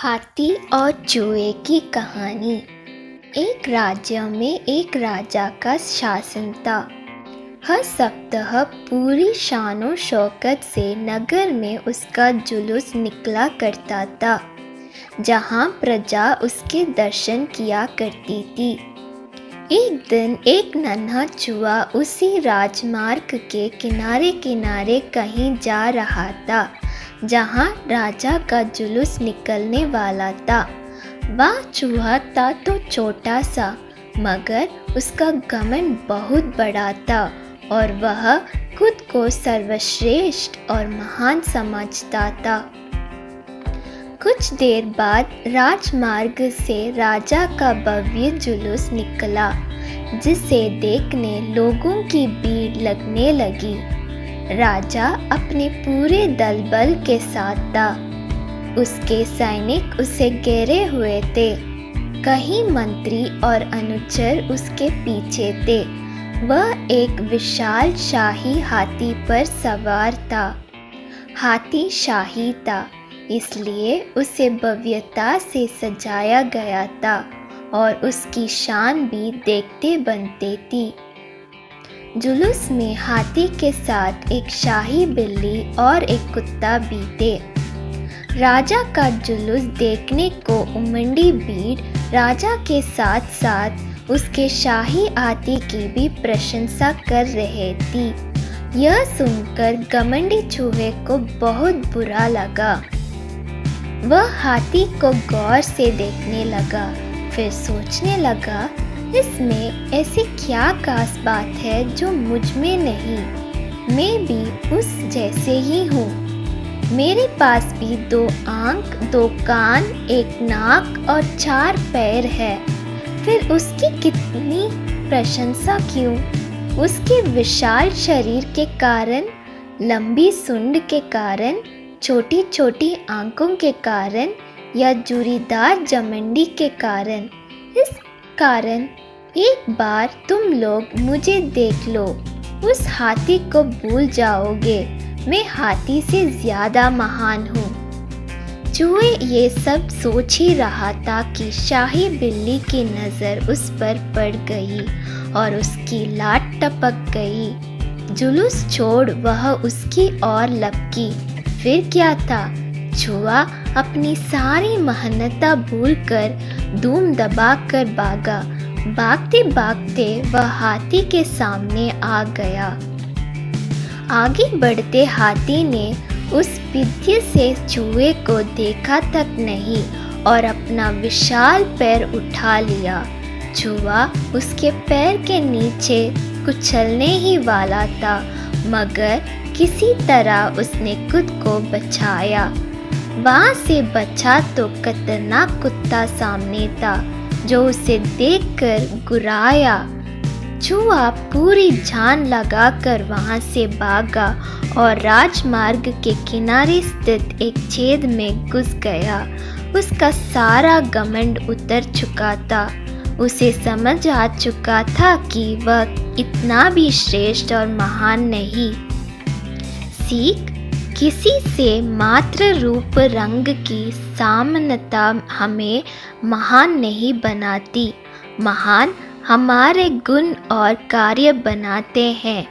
हाथी और चूहे की कहानी। एक राज्य में एक राजा का शासन था। हर सप्ताह पूरी शानो शौकत से नगर में उसका जुलूस निकला करता था, जहाँ प्रजा उसके दर्शन किया करती थी। एक दिन एक नन्हा चूहा उसी राजमार्ग के किनारे किनारे कहीं जा रहा था, जहाँ राजा का जुलूस निकलने वाला था। वह चूहा था तो छोटा सा, मगर उसका घमंड बहुत बड़ा था और वह खुद को सर्वश्रेष्ठ और महान समझता था। कुछ देर बाद राजमार्ग से राजा का भव्य जुलूस निकला, जिसे देखने लोगों की भीड़ लगने लगी। राजा अपने पूरे दल बल के साथ था। उसके सैनिक उसे घेरे हुए थे। कई मंत्री और अनुचर उसके पीछे थे। वह एक विशाल शाही हाथी पर सवार था। हाथी शाही था, इसलिए उसे भव्यता से सजाया गया था और उसकी शान भी देखते बनते थी। जुलूस में हाथी के साथ एक शाही बिल्ली और एक कुत्ता भी थे। राजा का जुलूस देखने को उमड़ी भीड़ राजा के साथ साथ उसके शाही हाथी की भी प्रशंसा कर रही थी। यह सुनकर घमंडी चूहे को बहुत बुरा लगा। वह हाथी को गौर से देखने लगा, फिर सोचने लगा, इसमें ऐसी क्या खास बात है जो मुझ में नहीं। मैं भी उस जैसे ही हूँ। मेरे पास भी 2 आँख, 2 कान, 1 नाक और 4 पैर है। फिर उसकी कितनी प्रशंसा क्यों? उसके विशाल शरीर के कारण, लंबी सूंड के कारण, छोटी छोटी आंखों के कारण या जूरीदार जमंडी के कारण? इस कारण एक बार तुम लोग मुझे देख लो, उस हाथी को भूल जाओगे। मैं हाथी से ज्यादा महान हूँ। चूहे ये सब सोच ही रहा था कि शाही बिल्ली की नज़र उस पर पड़ गई और उसकी लात टपक गई। जुलूस छोड़ वह उसकी ओर लपकी। फिर क्या था? चूहा अपनी सारी मेहनत भूलकर धूम दबाकर भागा। भागते भागते वह हाथी के सामने आ गया। आगे बढ़ते हाथी ने उस विद्य से चूहे को देखा तक नहीं और अपना विशाल पैर उठा लिया। चूहा उसके पैर के नीचे कुचलने ही वाला था, मगर किसी तरह उसने खुद को बचाया। वहाँ से बचा तो खतरनाक कुत्ता सामने था, जो उसे देखकर गुर्राया। चूहा पूरी जान लगाकर वहाँ से भागा और राजमार्ग के किनारे स्थित एक छेद में घुस गया। उसका सारा घमंड उतर चुका था। उसे समझ आ चुका था कि वह इतना भी श्रेष्ठ और महान नहीं। सीख: किसी से मात्र रूप रंग की समानता हमें महान नहीं बनाती। महान हमारे गुण और कार्य बनाते हैं।